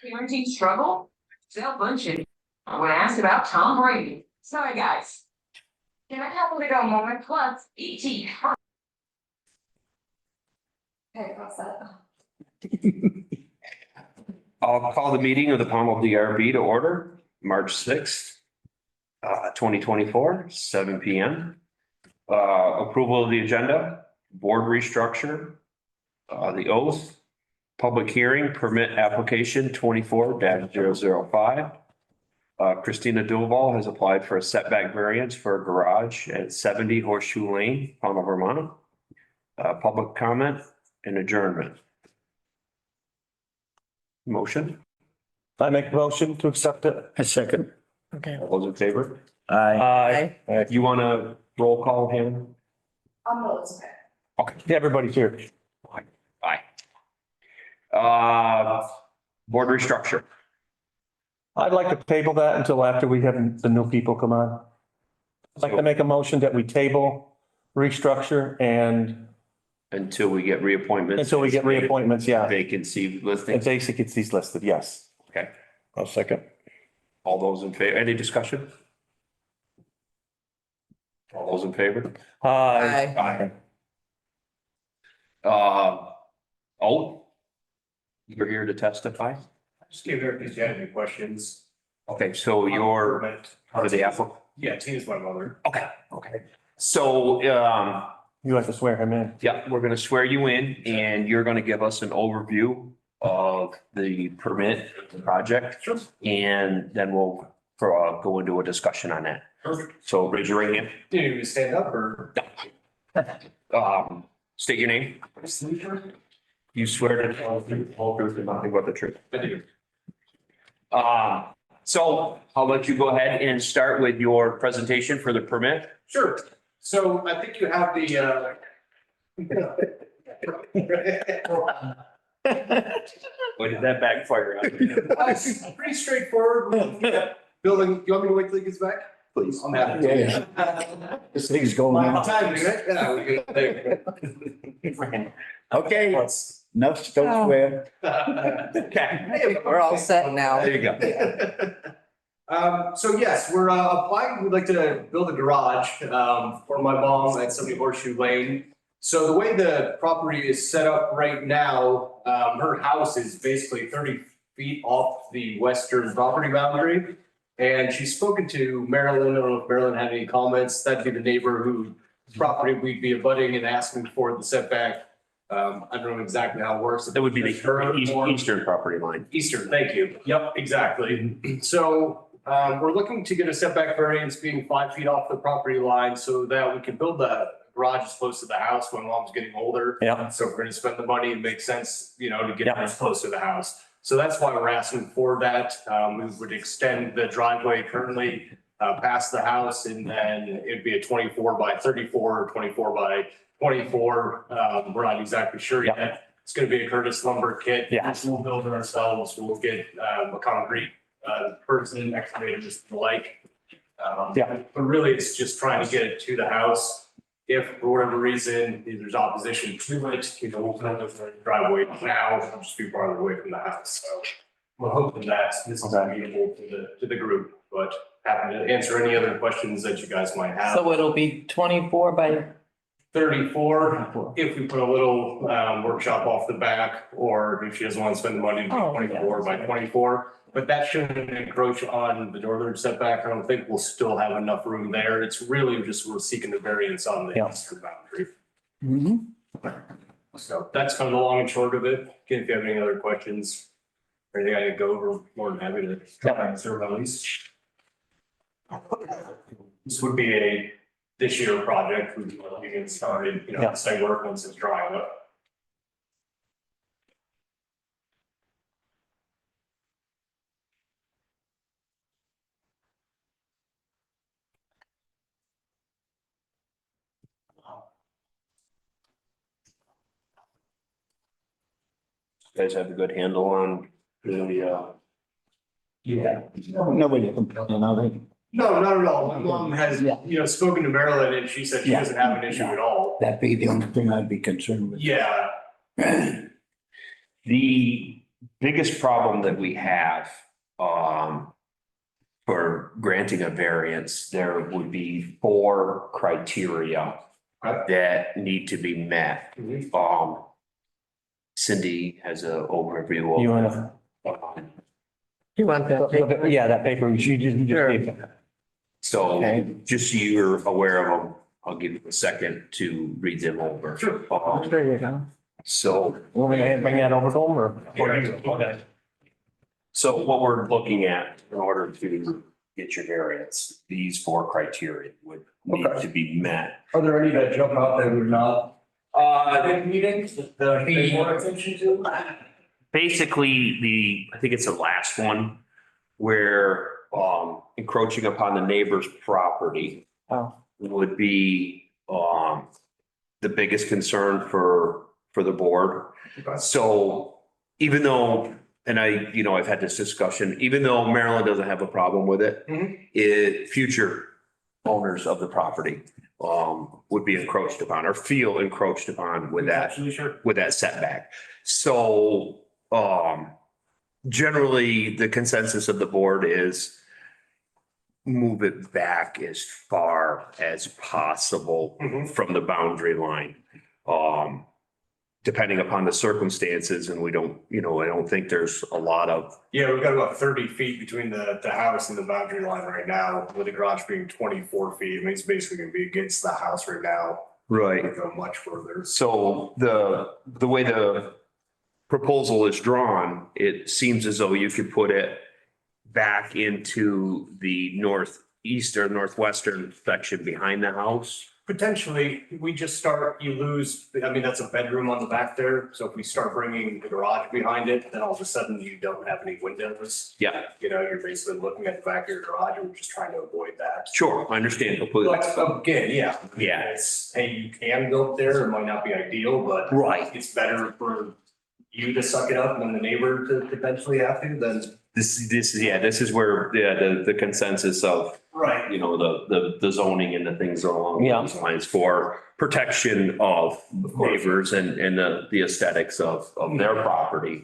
Parenting struggle? Sale bunching. When asked about Tom Brady. Sorry, guys. Can I have a little moment plus ET? Okay, what's that? I'll call the meeting of the Pownell DRB to order, March 6th, 2024, 7 PM. Approval of the agenda, board restructure, the oath, public hearing, permit application 24-005. Christina Duval has applied for a setback variance for a garage at 70 Horseshoe Lane, Pownell, Vermont. Public comment and adjournment. Motion, I make a motion to accept it. A second. Okay. all those in favor? Aye. You want to roll call him? No, it's okay. Okay. Yeah, everybody's here. Aye. Board restructure. I'd like to table that until after we have the new people come on. I'd like to make a motion that we table, restructure and Until we get reappointments. until we get reappointments, yeah. Vacancy And listing. basic, it's these listed, yes. Okay. I'll second. All those in favor, any discussion? All those in favor? Aye. Oh, you're here to testify? Just came here because you had any questions. Okay, so you're Permit. part of the applicant? Yeah, Tina's my mother. Okay, okay. So, You have to swear him in. yeah, we're gonna swear you in and you're gonna give us an overview of the permit, the project. Sure. And then we'll go into a discussion on that. Perfect. So raise your right hand. Do you need me to stand up or? State your name. You swear to tell the truth, the whole truth, and nothing but the truth. I do. So I'll let you go ahead and start with your presentation for the permit. Sure. So I think you have the, What did that backfire on? It's pretty straightforward. Building, you want me to wait till he gets back? Please. I'm happy. Yeah. This thing's going My on. timing, right? Yeah, we good. There Okay, you no, don't swear. go. Okay, We're all set now. there you go. So yes, we're applying, we'd like to build a garage for my mom at 70 Horseshoe Lane. So the way the property is set up right now, her house is basically 30 feet off the western property boundary. And she's spoken to Marilyn. I don't know if Marilyn had any comments. That'd be the neighbor whose property we'd be abutting and asking for the setback. I don't know exactly how it works. That would be the Her or- eastern property line. Eastern, thank you. Yep, exactly. So we're looking to get a setback variance being 5 feet off the property line so that we can build the garage as close to the house when mom's getting older. Yeah. So if we're gonna spend the money, it makes sense, to get Yeah. as close to the house. So that's why we're asking for that. We would extend the driveway currently past the house and then it'd be a 24 by 34 or 24 by 24. We're not exactly sure yet. It's gonna be a Curtis lumber kit. Yeah. We'll build it ourselves. We'll get a concrete person, excavators, and the like. Yeah. But really, it's just trying to get it to the house. If for whatever reason, there's opposition to it, we'll kind of driveway now, it'll just be farther away from the house. So we're hoping that this is amenable to the group, but happy to answer any other questions that you guys might have. So it'll be 24 by 34, if we put a little workshop off the back, or if she doesn't want to spend the money, to do Oh, yeah. 24 by 24. But that shouldn't encroach on the northern setback. I don't think we'll still have enough room there. It's really just we're seeking the variance on the Yeah. eastern boundary. Mhm. So that's kind of the long and short of it. Again, if you have any other questions, or anything I could go over, more than happy to try and answer at least. This would be a this year project. We'd be getting started, Yeah. site work once it's drying up. You guys have a good handle on the, Yeah. Nobody complaining, are they? No, not at all. My mom has, Yeah. spoken to Marilyn and she said she Yeah. doesn't have an issue at all. That'd be the only thing I'd be concerned with. Yeah. The biggest problem that we have, for granting a variance, there would be 4 criteria that need to be met. Cindy has a overview You of. wanna, You want that? yeah, that paper, you just Sure. gave that. So Okay. just so you're aware of them, I'll give you a second to read them over. Sure. There you go. So, Want me to bring that over to them or? Okay. so what we're looking at in order to get your variance, these 4 criteria would need Okay. to be met. Are there any that jump out that would not? Meetings, the more attention to? Basically, I think it's the last one where, encroaching upon the neighbor's property Oh. would be, the biggest concern for the board. So even though, and I've had this discussion, even though Maryland doesn't have a problem with it, future owners of the property, would be encroached upon or feel encroached upon with that, Sure. with that setback. So, generally, the consensus of the board is move it back as far as possible from the boundary line. Depending upon the circumstances, and we don't, I don't think there's a lot of. Yeah, we've got about 30 feet between the house and the boundary line right now, with the garage being 24 feet. I mean, it's basically gonna be against the house right now. Right. Go much further. So the way the proposal is drawn, it seems as though you could put it back into the northeast or northwestern section behind the house. Potentially, we just start, you lose, I mean, that's a bedroom on the back there. So if we start bringing the garage behind it, then all of a sudden you don't have any windows. Yeah, You're basically looking at the back of your garage, and we're just trying to avoid that. sure, I understand completely. But again, yeah. Yeah. It's, hey, you can go up there, it might not be ideal, but Right. it's better for you to suck it up than the neighbor to potentially have to, then. This is where, the consensus of, Right. the zoning and the things along Yeah. those lines for protection of neighbors and the aesthetics of their property.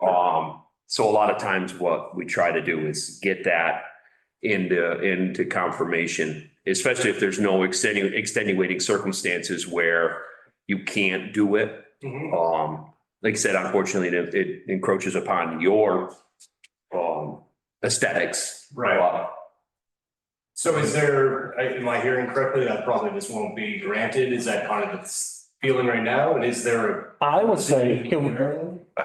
So a lot of times what we try to do is get that into confirmation, especially if there's no extenuating circumstances where you can't do it. Like I said, unfortunately, it encroaches upon your aesthetics. Right. So is there, am I hearing correctly, that probably this won't be granted? Is that kind of the feeling right now? And is there I would say,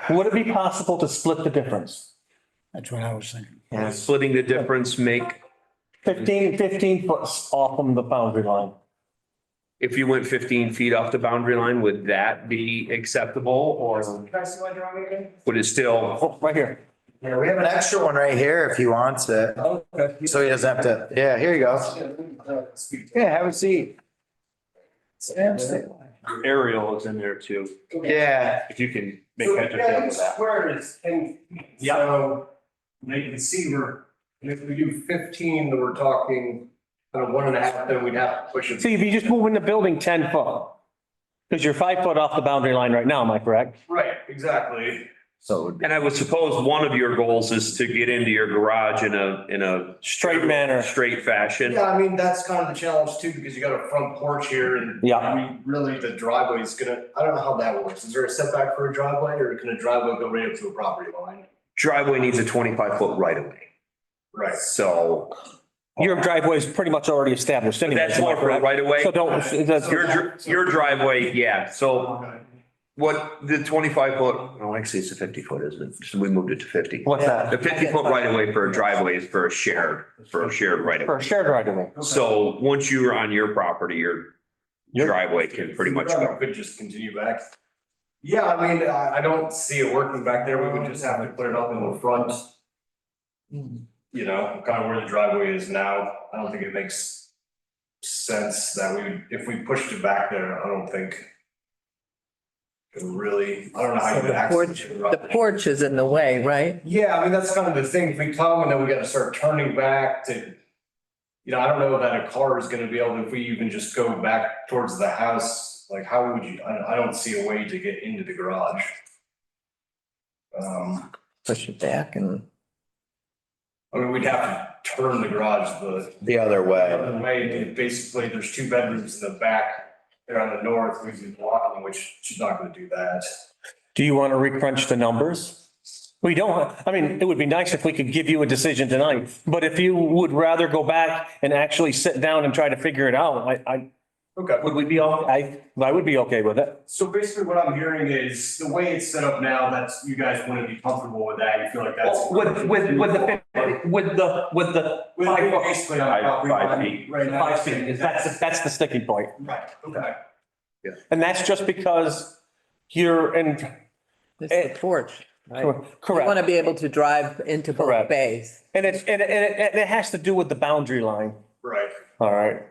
would it be possible to split the difference? That's what I was thinking. Splitting the difference make, 15 foot off from the boundary line. if you went 15 feet off the boundary line, would that be acceptable or Can I see my drawing again? would it still? Oh, right here. Yeah, we have an extra one right here if he wants it. Okay. So he doesn't have to, yeah, here you go. Yeah, have a seat. Aerial is in there too, Yeah, if you can make So, heads or yeah, tails of each that. square is 10 feet. Yeah. So now you can see and if we do 15, then we're talking kind of 1.5, then we'd have to push it. See, if you just move in the building 10 foot, because you're 5 foot off the boundary line right now, am I correct? Right, exactly. so And I would suppose one of your goals is to get into your garage in a Straight manner. straight fashion. Yeah, I mean, that's kind of the challenge too, because you got a front porch here and Yeah. really the driveway is gonna, I don't know how that works. Is there a setback for a driveway or can a driveway go right up to a property line? Driveway needs a 25-foot right of way. Right. So Your driveway is pretty much already established anyway. that's more for a right of way. So don't, that's, Your driveway, yeah. So what the 25-foot, oh, actually it's a 50-foot, isn't it? So we moved it to 50. what's that? The 50-foot right of way for a driveway is for a shared right of For way. a shared right of way. So once you're on your property, your driveway can pretty much go. Could just continue back. Yeah, I mean, I don't see it working back there. We would just have to put it up in the front. Kind of where the driveway is now. I don't think it makes sense that if we pushed it back there, I don't think. It really, I don't know how you So would the access. porch, the porch is in the way, right? Yeah, I mean, that's kind of the thing. If we come and then we gotta start turning back to. I don't know that a car is gonna be able to, if we even just go back towards the house, like how would you, I don't see a way to get into the garage. Push it back and. I mean, we'd have to turn the garage The other way. other way. Basically, there's 2 bedrooms in the back. They're on the north, we'd be blocking, which she's not gonna do that. Do you want to recrunch the numbers? We don't, I mean, it would be nice if we could give you a decision tonight, but if you would rather go back and actually sit down and try to figure it out, Okay. would we be all, I would be okay with it. So basically what I'm hearing is the way it's set up now, that's, you guys wouldn't be comfortable with that, you feel like that's. With the With basically on the property 5 line feet. right now. 5 feet, that's the sticking point. Right, okay. And that's just because you're in, It's the porch, right? You want correct. to be able to drive into both Correct. bays. And it has to do with the boundary line. Right. All right.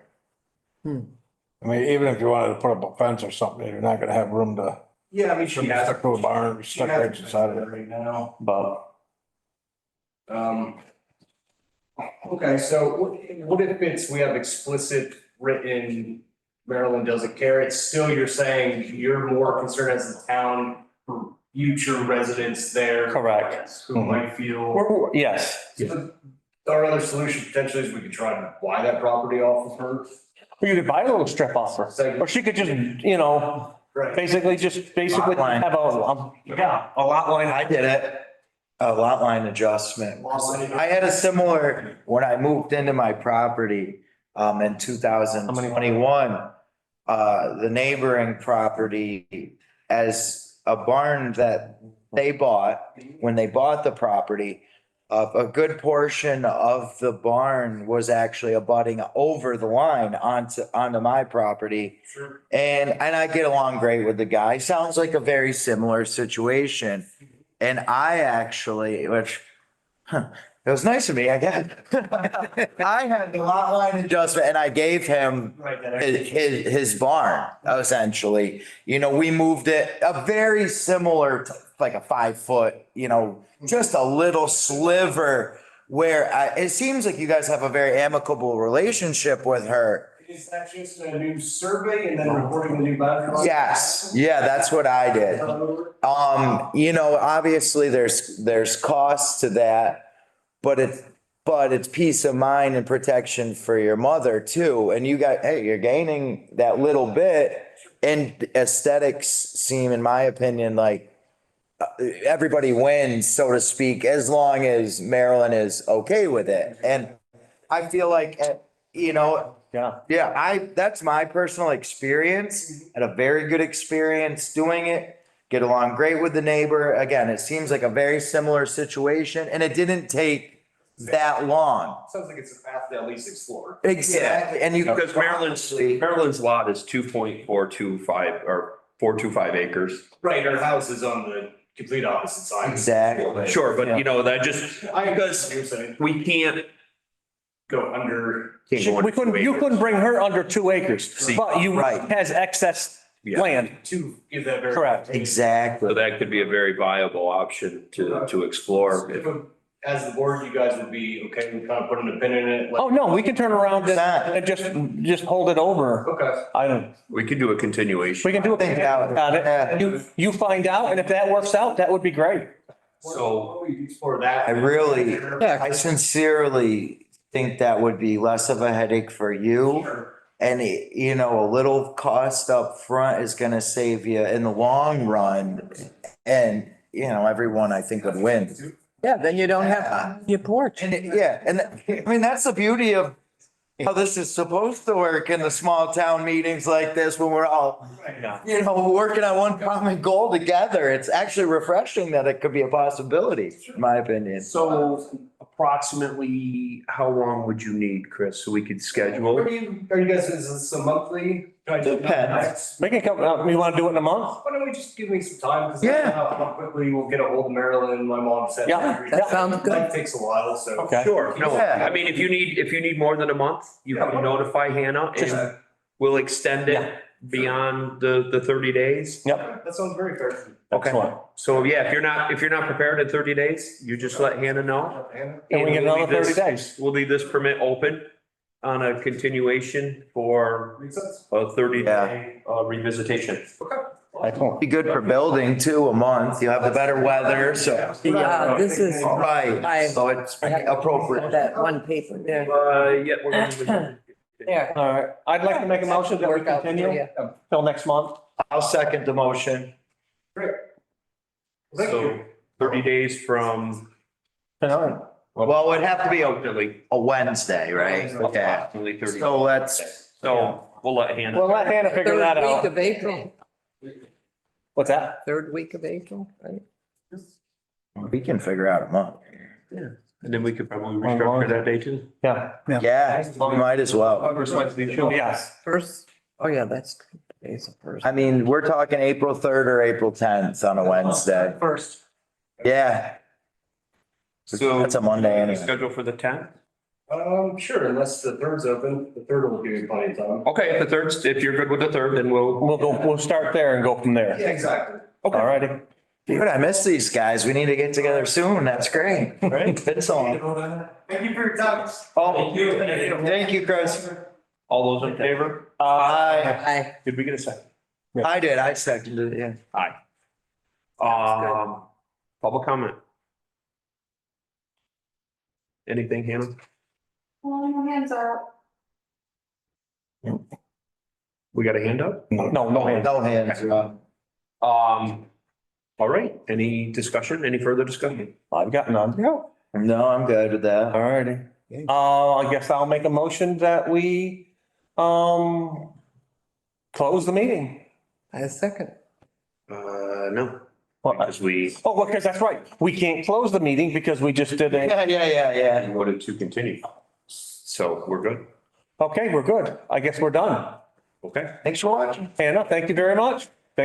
I mean, even if you wanted to put up a fence or something, you're not gonna have room to Yeah, I mean, she has. stuck to a barn, She stuck has right inside of it. right now. But Okay, so what if it's, we have explicit written, Maryland doesn't care, it's still, you're saying you're more concerned as the town for future residents there. Correct. Who might feel. yes, Our other solution potentially is we could try to buy that property off of her. or you could buy a little strip off her, or she could just, Right. basically Lot line. have a lot line. I did it. A lot line adjustment. Lot line. I had a similar, when I moved into my property, in 2021, the neighboring property as a barn that they bought, when they bought the property, a good portion of the barn was actually abutting over the line onto my property. Sure. And I get along great with the guy. Sounds like a very similar situation. And I actually, which, it was nice of me, I guess. I had the lot line adjustment and I gave him Right, that his barn, essentially. We moved it a very similar, like a 5 foot, just a little sliver where it seems like you guys have a very amicable relationship with her. Is that just a new survey and then recording the new boundary line? Yes, yeah, that's what I did. Obviously there's costs to that, but it's peace of mind and protection for your mother too. And you're gaining that little bit, and aesthetics seem, in my opinion, like everybody wins, so to speak, as long as Marilyn is okay with it. And I feel like, Yeah, that's my personal experience. Had a very good experience doing it. Get along great with the neighbor. Again, it seems like a very similar situation and it didn't take that long. Sounds like it's a path to at least explore. Exactly. And you. Because Maryland's lot is 2.425 or 425 acres. Right, our house is on the complete opposite side. Exactly. Sure, but that just, because You're saying we can't go under. you couldn't bring her under 2 acres, but you Right. has excess Yeah. land. To give that very. Correct. Exactly. So that could be a very viable option to explore. As the board, you guys would be okay with kind of putting a pin in it? like- Oh, no, we can turn around and just hold it over. Okay. We could do a continuation. We can do a Think that would- on yeah. it. You find out, and if that works out, that would be great. So we explore that. I sincerely think that would be less of a headache for you. Sure. And, a little cost up front is gonna save you in the long run. And, everyone I think would win. Yeah, then you don't have your porch. And that's the beauty of how this is supposed to work in the small town meetings like this, when we're all, working on one common goal together. It's actually refreshing that it could be a possibility, in my opinion. So approximately how long would you need, Chris, so we could schedule? Are you guys, is this a monthly? Depends. We can come, you want to do it in a month? Why don't we just give me some time? Cause Yeah. how quickly we'll get a hold of Marilyn, my mom said. Yeah, that sounds good. That takes a while, so. Okay. Sure, no, Yeah. I mean, if you need more than a month, you can notify Hannah and we'll extend Yeah. it beyond the 30 days. Yep. That sounds very fair. Okay. Excellent. So yeah, if you're not prepared in 30 days, you just let Hannah know. Hannah? And we get we'll another leave 30 this- days. We'll leave this permit open on a continuation for Makes sense. a 30-day revisitation. Okay. Excellent. Be good for building too, a month. You have the better weather, so. Yeah, this is Right, so it's appropriate. that one paper there. Yeah, we're gonna. There. All right, I'd like to make a motion that we Work out for continue you. till next month. I'll second the motion. So 30 days from. Tonight. Well, it'd have to be Approximately. a Wednesday, right? Yeah. Approximately 30. So let's, So we'll let Hannah. We'll let Hannah figure that Third week out. of April, What's that? third week of April, right? we can figure out a month. And then we could probably restructure that day too. Yeah. Yeah, we might as well. Yes. First, oh yeah, that's today's the first. I mean, we're talking April 3rd or April 10th on a Wednesday. First. Yeah, So. that's a Monday anyway. Schedule for the 10th? Sure, unless the third's open, the third will give me plenty of time. Okay, if the third's, if you're good with the third, then We'll start there and go from there. Yeah, exactly. All righty. Dude, I miss these guys. We need to get together soon. That's great. Right? Been so long. Thank you for your time. Oh, thank you, Chris. All those in favor? Aye. Aye. Did we get a second? I did. I seconded it, yeah. Aye. Public comment? Anything, Hannah? Hands up. We got a hand up? No hands. No hands up. All right, any discussion, any further discussion? I've got none. No, I'm good with that. All righty. I guess I'll make a motion that we, close the meeting. I second. No, Well, because we oh, because that's right. We can't close the meeting because we just did a, Yeah. voted to continue. So we're good. okay, we're good. I guess we're done. Okay. Thanks for watching. Hannah, thank you very much.